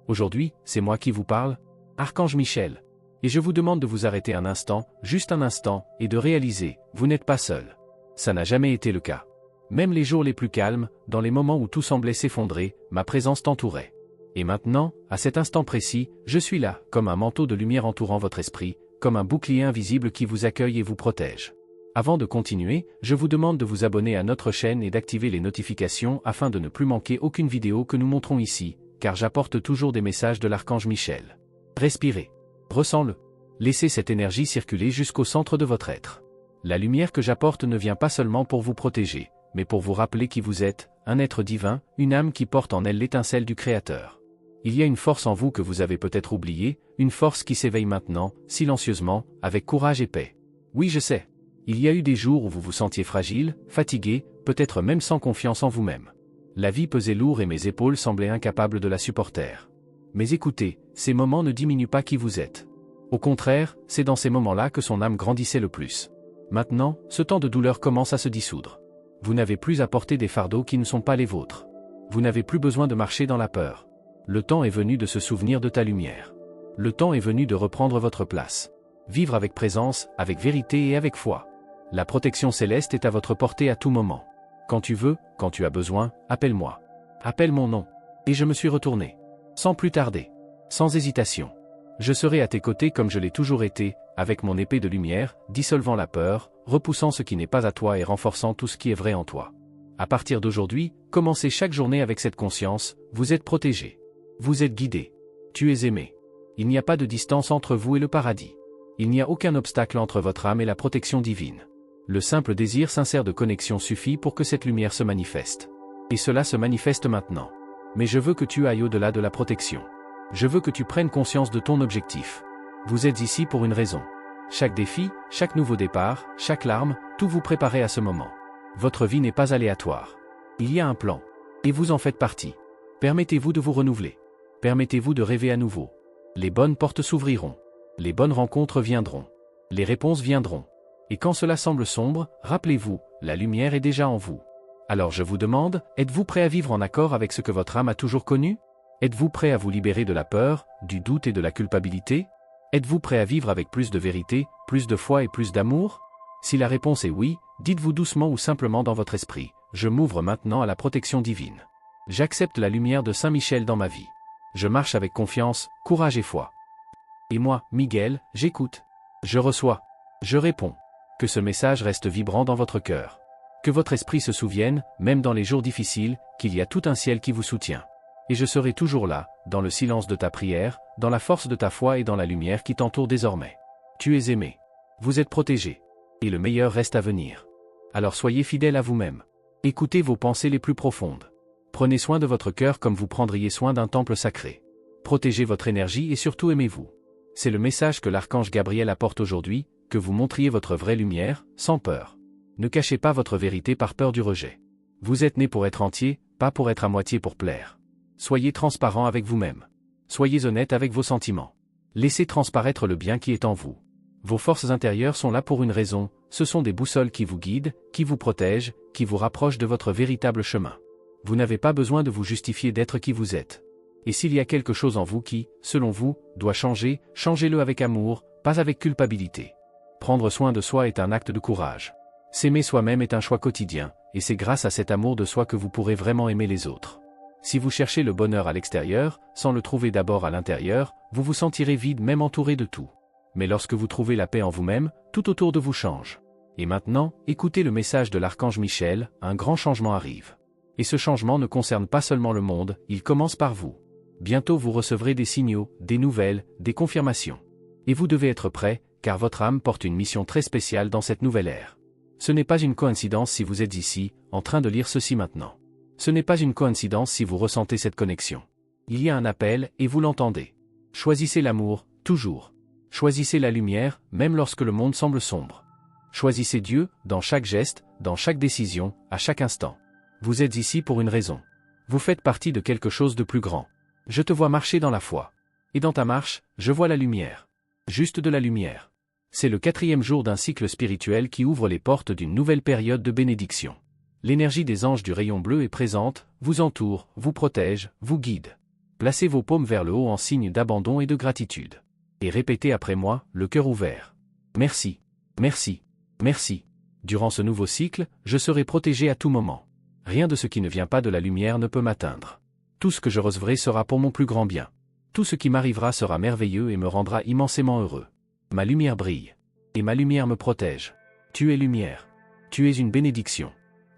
Aujourd'hui, c'est moi qui vous parle, Archange Michel. Et je vous demande de vous arrêter un instant, juste un instant, et de réaliser, vous n'êtes pas seul. Ça n'a jamais été le cas. Même les jours les plus calmes, dans les moments où tout semblait s'effondrer, ma présence t'entourait. Et maintenant, à cet instant précis, je suis là, comme un manteau de lumière entourant votre esprit, comme un bouclier invisible qui vous accueille et vous protège. Avant de continuer, je vous demande de vous abonner à notre chaîne et d'activer les notifications afin de ne plus manquer aucune vidéo que nous montrons ici, car j'apporte toujours des messages de l'Archange Michel. Respirez. Ressens-le. Laissez cette énergie circuler jusqu'au centre de votre être. La lumière que j'apporte ne vient pas seulement pour vous protéger, mais pour vous rappeler qui vous êtes, un être divin, une âme qui porte en elle l'étincelle du Créateur. Il y a une force en vous que vous avez peut-être oubliée, une force qui s'éveille maintenant, silencieusement, avec courage et paix. Oui, je sais. Il y a eu des jours où vous vous sentiez fragile, fatigué, peut-être même sans confiance en vous-même. La vie pesait lourd et mes épaules semblaient incapables de la supporter. Mais écoutez, ces moments ne diminuent pas qui vous êtes. Au contraire, c'est dans ces moments-là que son âme grandissait le plus. Maintenant, ce temps de douleur commence à se dissoudre. Vous n'avez plus à porter des fardeaux qui ne sont pas les vôtres. Vous n'avez plus besoin de marcher dans la peur. Le temps est venu de se souvenir de ta lumière. Le temps est venu de reprendre votre place. Vivre avec présence, avec vérité et avec foi. La protection céleste est à votre portée à tout moment. Quand tu veux, quand tu as besoin, appelle-moi. Appelle mon nom. Et je me suis retourné. Sans plus tarder. Sans hésitation. Je serai à tes côtés comme je l'ai toujours été, avec mon épée de lumière, dissolvant la peur, repoussant ce qui n'est pas à toi et renforçant tout ce qui est vrai en toi. À partir d'aujourd'hui, commencez chaque journée avec cette conscience, vous êtes protégé. Vous êtes guidé. Tu es aimé. Il n'y a pas de distance entre vous et le paradis. Il n'y a aucun obstacle entre votre âme et la protection divine. Le simple désir sincère de connexion suffit pour que cette lumière se manifeste. Et cela se manifeste maintenant. Mais je veux que tu ailles au-delà de la protection. Je veux que tu prennes conscience de ton objectif. Vous êtes ici pour une raison. Chaque défi, chaque nouveau départ, chaque larme, tout vous préparez à ce moment. Votre vie n'est pas aléatoire. Il y a un plan. Et vous en faites partie. Permettez-vous de vous renouveler. Permettez-vous de rêver à nouveau. Les bonnes portes s'ouvriront. Les bonnes rencontres viendront. Les réponses viendront. Et quand cela semble sombre, rappelez-vous, la lumière est déjà en vous. Alors je vous demande, êtes-vous prêt à vivre en accord avec ce que votre âme a toujours connu ? Êtes-vous prêt à vous libérer de la peur, du doute et de la culpabilité ? Êtes-vous prêt à vivre avec plus de vérité, plus de foi et plus d'amour ? Si la réponse est oui, dites-vous doucement ou simplement dans votre esprit, je m'ouvre maintenant à la protection divine. J'accepte la lumière de Saint Michel dans ma vie. Je marche avec confiance, courage et foi. Et moi, Miguel, j'écoute. Je reçois. Je réponds. Que ce message reste vibrant dans votre cœur. Que votre esprit se souvienne, même dans les jours difficiles, qu'il y a tout un ciel qui vous soutient. Et je serai toujours là, dans le silence de ta prière, dans la force de ta foi et dans la lumière qui t'entoure désormais. Tu es aimé. Vous êtes protégé. Et le meilleur reste à venir. Alors soyez fidèle à vous-même. Écoutez vos pensées les plus profondes. Prenez soin de votre cœur comme vous prendriez soin d'un temple sacré. Protégez votre énergie et surtout aimez-vous. C'est le message que l'archange Gabriel apporte aujourd'hui, que vous montriez votre vraie lumière, sans peur. Ne cachez pas votre vérité par peur du rejet. Vous êtes né pour être entier, pas pour être à moitié pour plaire. Soyez transparent avec vous-même. Soyez honnête avec vos sentiments. Laissez transparaître le bien qui est en vous. Vos forces intérieures sont là pour une raison, ce sont des boussoles qui vous guident, qui vous protègent, qui vous rapprochent de votre véritable chemin. Vous n'avez pas besoin de vous justifier d'être qui vous êtes. Et s'il y a quelque chose en vous qui, selon vous, doit changer, changez-le avec amour, pas avec culpabilité. Prendre soin de soi est un acte de courage. S'aimer soi-même est un choix quotidien, et c'est grâce à cet amour de soi que vous pourrez vraiment aimer les autres. Si vous cherchez le bonheur à l'extérieur, sans le trouver d'abord à l'intérieur, vous vous sentirez vide même entouré de tout. Mais lorsque vous trouvez la paix en vous-même, tout autour de vous change. Et maintenant, écoutez le message de l'archange Michel, un grand changement arrive. Et ce changement ne concerne pas seulement le monde, il commence par vous. Bientôt vous recevrez des signaux, des nouvelles, des confirmations. Et vous devez être prêt, car votre âme porte une mission très spéciale dans cette nouvelle ère. Ce n'est pas une coïncidence si vous êtes ici, en train de lire ceci maintenant. Ce n'est pas une coïncidence si vous ressentez cette connexion. Il y a un appel, et vous l'entendez. Choisissez l'amour, toujours. Choisissez la lumière, même lorsque le monde semble sombre. Choisissez Dieu, dans chaque geste, dans chaque décision, à chaque instant. Vous êtes ici pour une raison. Vous faites partie de quelque chose de plus grand. Je te vois marcher dans la foi. Et dans ta marche, je vois la lumière. Juste de la lumière. C'est le 4e jour d'un cycle spirituel qui ouvre les portes d'une nouvelle période de bénédiction. L'énergie des anges du rayon bleu est présente, vous entoure, vous protège, vous guide. Placez vos paumes vers le haut en signe d'abandon et de gratitude. Et répétez après moi, le cœur ouvert. Merci. Merci. Merci. Durant ce nouveau cycle, je serai protégé à tout moment. Rien de ce qui ne vient pas de la lumière ne peut m'atteindre. Tout ce que je recevrai sera pour mon plus grand bien. Tout ce qui m'arrivera sera merveilleux et me rendra immensément heureux. Ma lumière brille. Et ma lumière me protège. Tu es lumière. Tu es une bénédiction.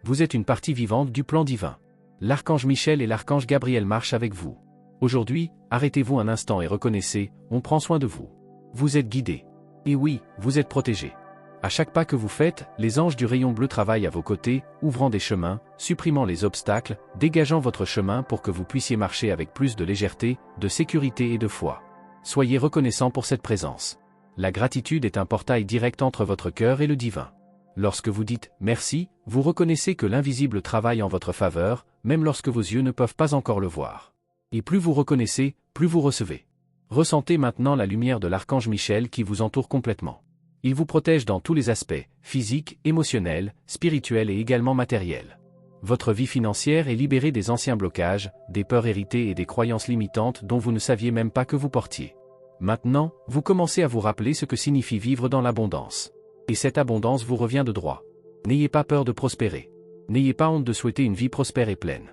Vous êtes une partie vivante du plan divin. L'archange Michel et l'archange Gabriel marchent avec vous. Aujourd'hui, arrêtez-vous un instant et reconnaissez, on prend soin de vous. Vous êtes guidé. Et oui, vous êtes protégé. À chaque pas que vous faites, les anges du rayon bleu travaillent à vos côtés, ouvrant des chemins, supprimant les obstacles, dégageant votre chemin pour que vous puissiez marcher avec plus de légèreté, de sécurité et de foi. Soyez reconnaissants pour cette présence. La gratitude est un portail direct entre votre cœur et le divin. Lorsque vous dites « merci », vous reconnaissez que l'invisible travaille en votre faveur, même lorsque vos yeux ne peuvent pas encore le voir. Et plus vous reconnaissez, plus vous recevez. Ressentez maintenant la lumière de l'archange Michel qui vous entoure complètement. Il vous protège dans tous les aspects, physiques, émotionnels, spirituels et également matériels. Votre vie financière est libérée des anciens blocages, des peurs héritées et des croyances limitantes dont vous ne saviez même pas que vous portiez. Maintenant, vous commencez à vous rappeler ce que signifie vivre dans l'abondance. Et cette abondance vous revient de droit. N'ayez pas peur de prospérer. N'ayez pas honte de souhaiter une vie prospère et pleine.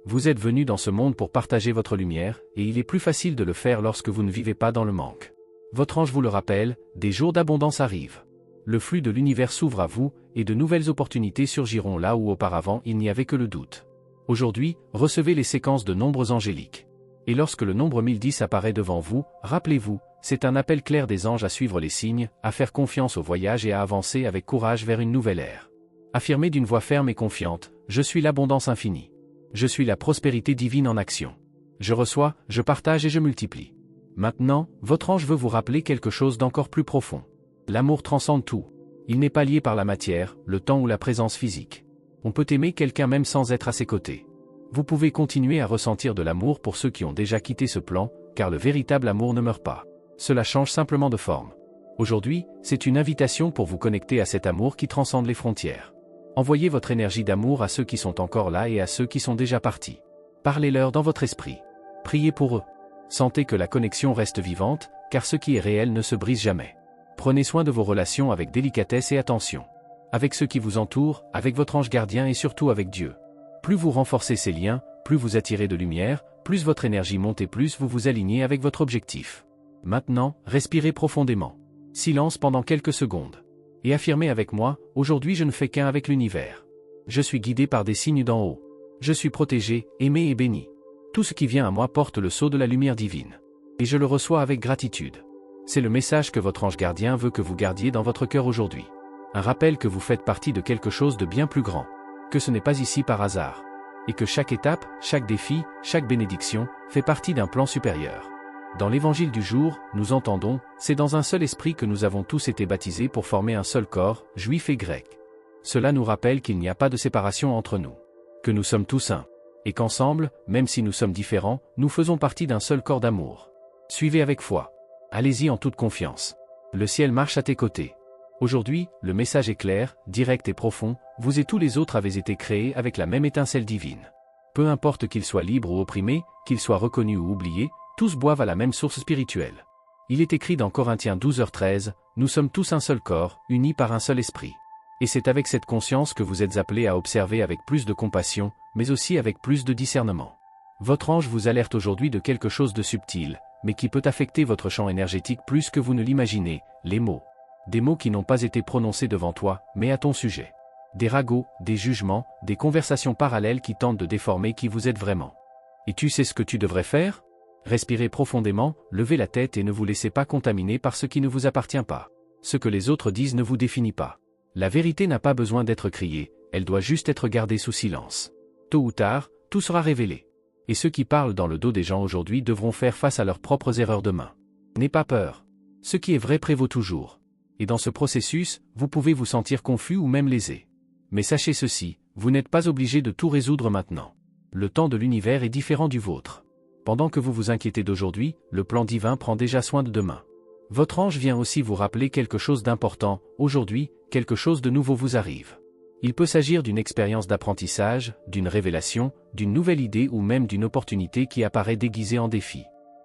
Vous êtes venu dans ce monde pour partager votre lumière, et il est plus facile de le faire lorsque vous ne vivez pas dans le manque. Votre ange vous le rappelle, des jours d'abondance arrivent. Le flux de l'univers s'ouvre à vous, et de nouvelles opportunités surgiront là où auparavant il n'y avait que le doute. Aujourd'hui, recevez les séquences de nombres angéliques. Et lorsque le nombre 1010 apparaît devant vous, rappelez-vous, c'est un appel clair des anges à suivre les signes, à faire confiance au voyage et à avancer avec courage vers une nouvelle ère. Affirmez d'une voix ferme et confiante, je suis l'abondance infinie. Je suis la prospérité divine en action. Je reçois, je partage et je multiplie. Maintenant, votre ange veut vous rappeler quelque chose d'encore plus profond. L'amour transcende tout. Il n'est pas lié par la matière, le temps ou la présence physique. On peut aimer quelqu'un même sans être à ses côtés. Vous pouvez continuer à ressentir de l'amour pour ceux qui ont déjà quitté ce plan, car le véritable amour ne meurt pas. Cela change simplement de forme. Aujourd'hui, c'est une invitation pour vous connecter à cet amour qui transcende les frontières. Envoyez votre énergie d'amour à ceux qui sont encore là et à ceux qui sont déjà partis. Parlez-leur dans votre esprit. Priez pour eux. Sentez que la connexion reste vivante, car ce qui est réel ne se brise jamais. Prenez soin de vos relations avec délicatesse et attention. Avec ceux qui vous entourent, avec votre ange gardien et surtout avec Dieu. Plus vous renforcez ces liens, plus vous attirez de lumière, plus votre énergie monte et plus vous vous alignez avec votre objectif. Maintenant, respirez profondément. Silence pendant quelques secondes. Et affirmez avec moi, aujourd'hui je ne fais qu'un avec l'univers. Je suis guidé par des signes d'en haut. Je suis protégé, aimé et béni. Tout ce qui vient à moi porte le sceau de la lumière divine. Et je le reçois avec gratitude. C'est le message que votre ange gardien veut que vous gardiez dans votre cœur aujourd'hui. Un rappel que vous faites partie de quelque chose de bien plus grand. Que ce n'est pas ici par hasard. Et que chaque étape, chaque défi, chaque bénédiction, fait partie d'un plan supérieur. Dans l'évangile du jour, nous entendons, c'est dans un seul esprit que nous avons tous été baptisés pour former un seul corps, juif et grec. Cela nous rappelle qu'il n'y a pas de séparation entre nous. Que nous sommes tous un. Et qu'ensemble, même si nous sommes différents, nous faisons partie d'un seul corps d'amour. Suivez avec foi. Allez-y en toute confiance. Le ciel marche à tes côtés. Aujourd'hui, le message est clair, direct et profond, vous et tous les autres avez été créés avec la même étincelle divine. Peu importe qu'ils soient libres ou opprimés, qu'ils soient reconnus ou oubliés, tous boivent à la même source spirituelle. Il est écrit dans Corinthiens 12h13, nous sommes tous un seul corps, unis par un seul esprit. Et c'est avec cette conscience que vous êtes appelés à observer avec plus de compassion, mais aussi avec plus de discernement. Votre ange vous alerte aujourd'hui de quelque chose de subtil, mais qui peut affecter votre champ énergétique plus que vous ne l'imaginez, les mots. Des mots qui n'ont pas été prononcés devant toi, mais à ton sujet. Des ragots, des jugements, des conversations parallèles qui tentent de déformer qui vous êtes vraiment. Et tu sais ce que tu devrais faire ? Respirez profondément, levez la tête et ne vous laissez pas contaminer par ce qui ne vous appartient pas. Ce que les autres disent ne vous définit pas. La vérité n'a pas besoin d'être criée, elle doit juste être gardée sous silence. Tôt ou tard, tout sera révélé. Et ceux qui parlent dans le dos des gens aujourd'hui devront faire face à leurs propres erreurs demain. N'aie pas peur. Ce qui est vrai prévaut toujours. Et dans ce processus, vous pouvez vous sentir confus ou même lésé. Mais sachez ceci, vous n'êtes pas obligé de tout résoudre maintenant. Le temps de l'univers est différent du vôtre. Pendant que vous vous inquiétez d'aujourd'hui, le plan divin prend déjà soin de demain. Votre ange vient aussi vous rappeler quelque chose d'important, aujourd'hui, quelque chose de nouveau vous arrive. Il peut s'agir d'une expérience d'apprentissage, d'une révélation, d'une nouvelle idée ou même d'une opportunité qui apparaît déguisée en défi.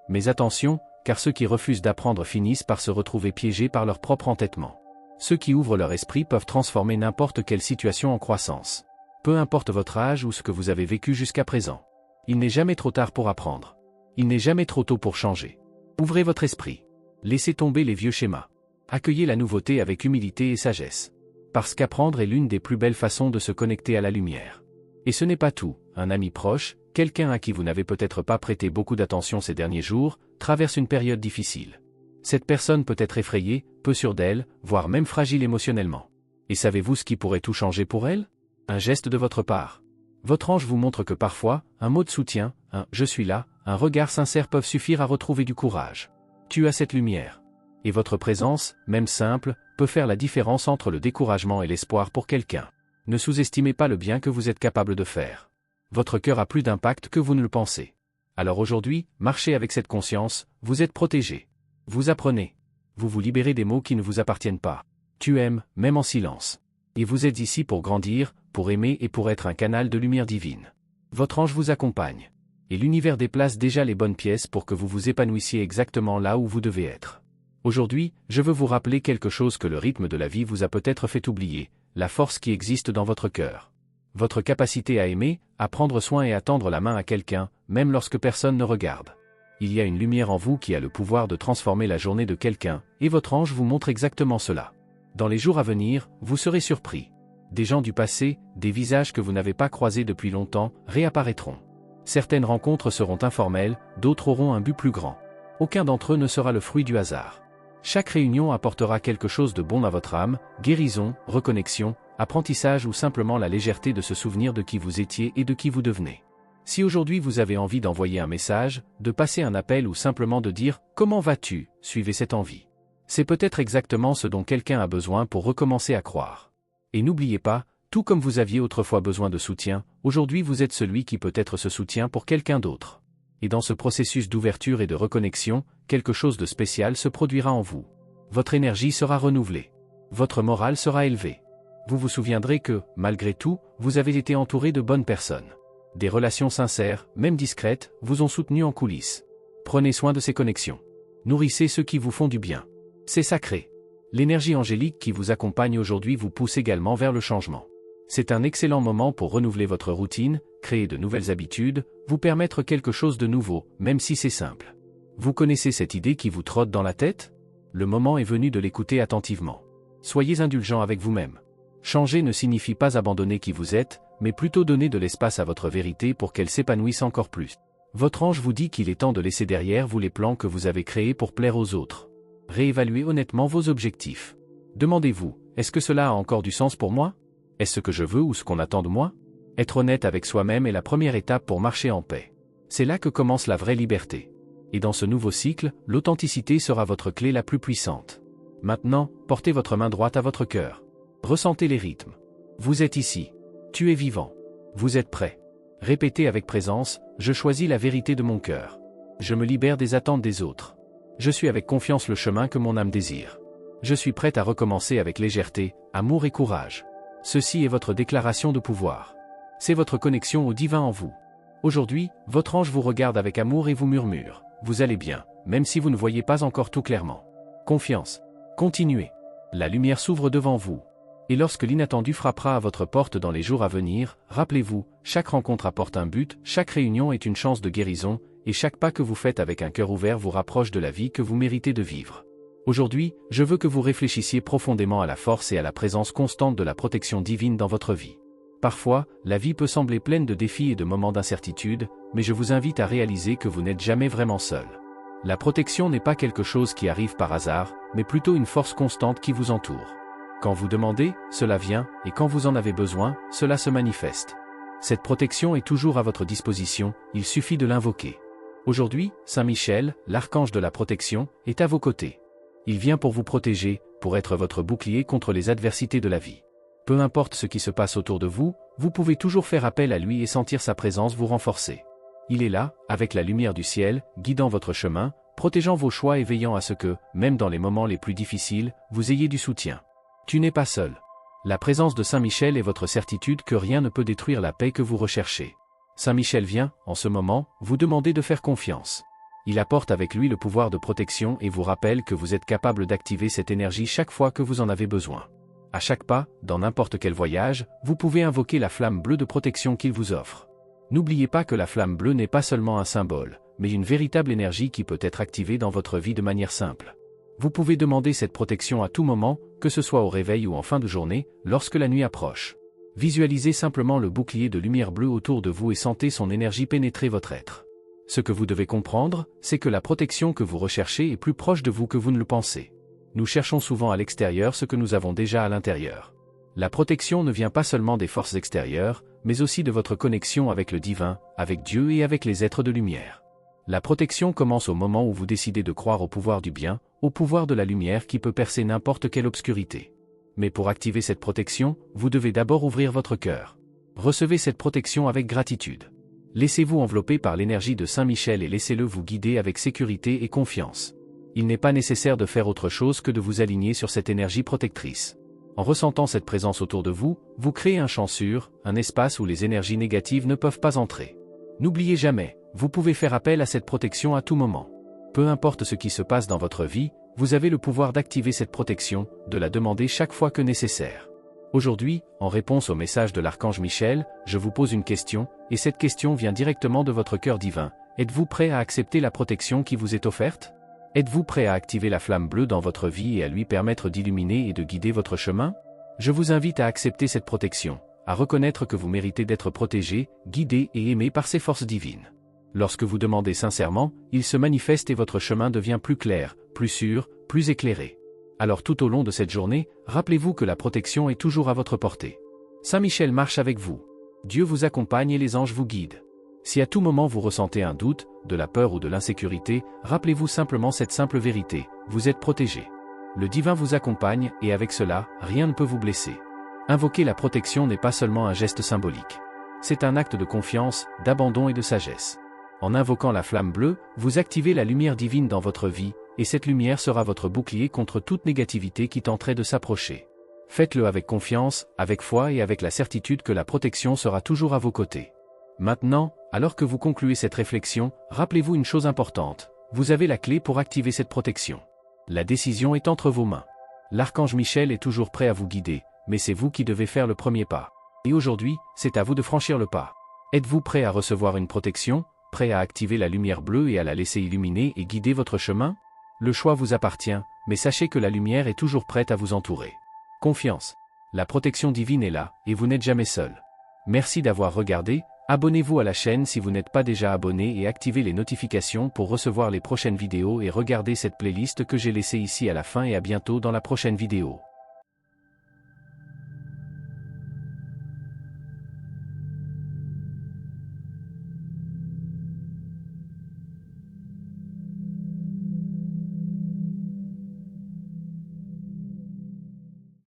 Mais attention, car ceux qui refusent d'apprendre finissent par se retrouver piégés par leur propre entêtement. Ceux qui ouvrent leur esprit peuvent transformer n'importe quelle situation en croissance. Peu importe votre âge ou ce que vous avez vécu jusqu'à présent. Il n'est jamais trop tard pour apprendre. Il n'est jamais trop tôt pour changer. Ouvrez votre esprit. Laissez tomber les vieux schémas. Accueillez la nouveauté avec humilité et sagesse. Parce qu'apprendre est l'une des plus belles façons de se connecter à la lumière. Et ce n'est pas tout, un ami proche, quelqu'un à qui vous n'avez peut-être pas prêté beaucoup d'attention ces derniers jours, traverse une période difficile. Cette personne peut être effrayée, peu sûre d'elle, voire même fragile émotionnellement. Et savez-vous ce qui pourrait tout changer pour elle? Un geste de votre part. Votre ange vous montre que parfois, un mot de soutien, un « je suis là », un regard sincère peuvent suffire à retrouver du courage. Tu as cette lumière. Et votre présence, même simple, peut faire la différence entre le découragement et l'espoir pour quelqu'un. Ne sous-estimez pas le bien que vous êtes capable de faire. Votre cœur a plus d'impact que vous ne le pensez. Alors aujourd'hui, marchez avec cette conscience, vous êtes protégé. Vous apprenez. Vous vous libérez des mots qui ne vous appartiennent pas. Tu aimes, même en silence. Et vous êtes ici pour grandir, pour aimer et pour être un canal de lumière divine. Votre ange vous accompagne. Et l'univers déplace déjà les bonnes pièces pour que vous vous épanouissiez exactement là où vous devez être. Aujourd'hui, je veux vous rappeler quelque chose que le rythme de la vie vous a peut-être fait oublier, la force qui existe dans votre cœur. Votre capacité à aimer, à prendre soin et à tendre la main à quelqu'un, même lorsque personne ne regarde. Il y a une lumière en vous qui a le pouvoir de transformer la journée de quelqu'un, et votre ange vous montre exactement cela. Dans les jours à venir, vous serez surpris. Des gens du passé, des visages que vous n'avez pas croisés depuis longtemps, réapparaîtront. Certaines rencontres seront informelles, d'autres auront un but plus grand. Aucun d'entre eux ne sera le fruit du hasard. Chaque réunion apportera quelque chose de bon à votre âme, guérison, reconnexion, apprentissage ou simplement la légèreté de se souvenir de qui vous étiez et de qui vous devenez. Si aujourd'hui vous avez envie d'envoyer un message, de passer un appel ou simplement de dire « Comment vas-tu ?», suivez cette envie. C'est peut-être exactement ce dont quelqu'un a besoin pour recommencer à croire. Et n'oubliez pas, tout comme vous aviez autrefois besoin de soutien, aujourd'hui vous êtes celui qui peut être ce soutien pour quelqu'un d'autre. Et dans ce processus d'ouverture et de reconnexion, quelque chose de spécial se produira en vous. Votre énergie sera renouvelée. Votre morale sera élevée. Vous vous souviendrez que, malgré tout, vous avez été entouré de bonnes personnes. Des relations sincères, même discrètes, vous ont soutenu en coulisses. Prenez soin de ces connexions. Nourrissez ceux qui vous font du bien. C'est sacré. L'énergie angélique qui vous accompagne aujourd'hui vous pousse également vers le changement. C'est un excellent moment pour renouveler votre routine, créer de nouvelles habitudes, vous permettre quelque chose de nouveau, même si c'est simple. Vous connaissez cette idée qui vous trotte dans la tête? Le moment est venu de l'écouter attentivement. Soyez indulgent avec vous-même. Changer ne signifie pas abandonner qui vous êtes, mais plutôt donner de l'espace à votre vérité pour qu'elle s'épanouisse encore plus. Votre ange vous dit qu'il est temps de laisser derrière vous les plans que vous avez créés pour plaire aux autres. Réévaluez honnêtement vos objectifs. Demandez-vous, est-ce que cela a encore du sens pour moi? Est-ce ce que je veux ou ce qu'on attend de moi? Être honnête avec soi-même est la première étape pour marcher en paix. C'est là que commence la vraie liberté. Et dans ce nouveau cycle, l'authenticité sera votre clé la plus puissante. Maintenant, portez votre main droite à votre cœur. Ressentez les rythmes. Vous êtes ici. Tu es vivant. Vous êtes prêt. Répétez avec présence, je choisis la vérité de mon cœur. Je me libère des attentes des autres. Je suis avec confiance le chemin que mon âme désire. Je suis prête à recommencer avec légèreté, amour et courage. Ceci est votre déclaration de pouvoir. C'est votre connexion au divin en vous. Aujourd'hui, votre ange vous regarde avec amour et vous murmure. Vous allez bien, même si vous ne voyez pas encore tout clairement. Confiance. Continuez. La lumière s'ouvre devant vous. Et lorsque l'inattendu frappera à votre porte dans les jours à venir, rappelez-vous, chaque rencontre apporte un but, chaque réunion est une chance de guérison, et chaque pas que vous faites avec un cœur ouvert vous rapproche de la vie que vous méritez de vivre. Aujourd'hui, je veux que vous réfléchissiez profondément à la force et à la présence constante de la protection divine dans votre vie. Parfois, la vie peut sembler pleine de défis et de moments d'incertitude, mais je vous invite à réaliser que vous n'êtes jamais vraiment seul. La protection n'est pas quelque chose qui arrive par hasard, mais plutôt une force constante qui vous entoure. Quand vous demandez, cela vient, et quand vous en avez besoin, cela se manifeste. Cette protection est toujours à votre disposition, il suffit de l'invoquer. Aujourd'hui, Saint Michel, l'archange de la protection, est à vos côtés. Il vient pour vous protéger, pour être votre bouclier contre les adversités de la vie. Peu importe ce qui se passe autour de vous, vous pouvez toujours faire appel à lui et sentir sa présence vous renforcer. Il est là, avec la lumière du ciel, guidant votre chemin, protégeant vos choix et veillant à ce que, même dans les moments les plus difficiles, vous ayez du soutien. Tu n'es pas seul. La présence de Saint Michel est votre certitude que rien ne peut détruire la paix que vous recherchez. Saint Michel vient, en ce moment, vous demander de faire confiance. Il apporte avec lui le pouvoir de protection et vous rappelle que vous êtes capable d'activer cette énergie chaque fois que vous en avez besoin. À chaque pas, dans n'importe quel voyage, vous pouvez invoquer la flamme bleue de protection qu'il vous offre. N'oubliez pas que la flamme bleue n'est pas seulement un symbole, mais une véritable énergie qui peut être activée dans votre vie de manière simple. Vous pouvez demander cette protection à tout moment, que ce soit au réveil ou en fin de journée, lorsque la nuit approche. Visualisez simplement le bouclier de lumière bleue autour de vous et sentez son énergie pénétrer votre être. Ce que vous devez comprendre, c'est que la protection que vous recherchez est plus proche de vous que vous ne le pensez. Nous cherchons souvent à l'extérieur ce que nous avons déjà à l'intérieur. La protection ne vient pas seulement des forces extérieures, mais aussi de votre connexion avec le divin, avec Dieu et avec les êtres de lumière. La protection commence au moment où vous décidez de croire au pouvoir du bien, au pouvoir de la lumière qui peut percer n'importe quelle obscurité. Mais pour activer cette protection, vous devez d'abord ouvrir votre cœur. Recevez cette protection avec gratitude. Laissez-vous envelopper par l'énergie de Saint Michel et laissez-le vous guider avec sécurité et confiance. Il n'est pas nécessaire de faire autre chose que de vous aligner sur cette énergie protectrice. En ressentant cette présence autour de vous, vous créez un champ sûr, un espace où les énergies négatives ne peuvent pas entrer. N'oubliez jamais, vous pouvez faire appel à cette protection à tout moment. Peu importe ce qui se passe dans votre vie, vous avez le pouvoir d'activer cette protection, de la demander chaque fois que nécessaire. Aujourd'hui, en réponse au message de l'archange Michel, je vous pose une question, et cette question vient directement de votre cœur divin. Êtes-vous prêt à accepter la protection qui vous est offerte? Êtes-vous prêt à activer la flamme bleue dans votre vie et à lui permettre d'illuminer et de guider votre chemin? Je vous invite à accepter cette protection, à reconnaître que vous méritez d'être protégé, guidé et aimé par ces forces divines. Lorsque vous demandez sincèrement, il se manifeste et votre chemin devient plus clair, plus sûr, plus éclairé. Alors tout au long de cette journée, rappelez-vous que la protection est toujours à votre portée. Saint Michel marche avec vous. Dieu vous accompagne et les anges vous guident. Si à tout moment vous ressentez un doute, de la peur ou de l'insécurité, rappelez-vous simplement cette simple vérité, vous êtes protégé. Le divin vous accompagne et avec cela, rien ne peut vous blesser. Invoquer la protection n'est pas seulement un geste symbolique. C'est un acte de confiance, d'abandon et de sagesse. En invoquant la flamme bleue, vous activez la lumière divine dans votre vie, et cette lumière sera votre bouclier contre toute négativité qui tenterait de s'approcher. Faites-le avec confiance, avec foi et avec la certitude que la protection sera toujours à vos côtés. Maintenant, alors que vous concluez cette réflexion, rappelez-vous une chose importante, vous avez la clé pour activer cette protection. La décision est entre vos mains. L'archange Michel est toujours prêt à vous guider, mais c'est vous qui devez faire le premier pas. Et aujourd'hui, c'est à vous de franchir le pas. Êtes-vous prêt à recevoir une protection, prêt à activer la lumière bleue et à la laisser illuminer et guider votre chemin? Le choix vous appartient, mais sachez que la lumière est toujours prête à vous entourer. Confiance. La protection divine est là, et vous n'êtes jamais seul. Merci d'avoir regardé, abonnez-vous à la chaîne si vous n'êtes pas déjà abonné et activez les notifications pour recevoir les prochaines vidéos et regardez cette playlist que j'ai laissée ici à la fin et à bientôt dans la prochaine vidéo.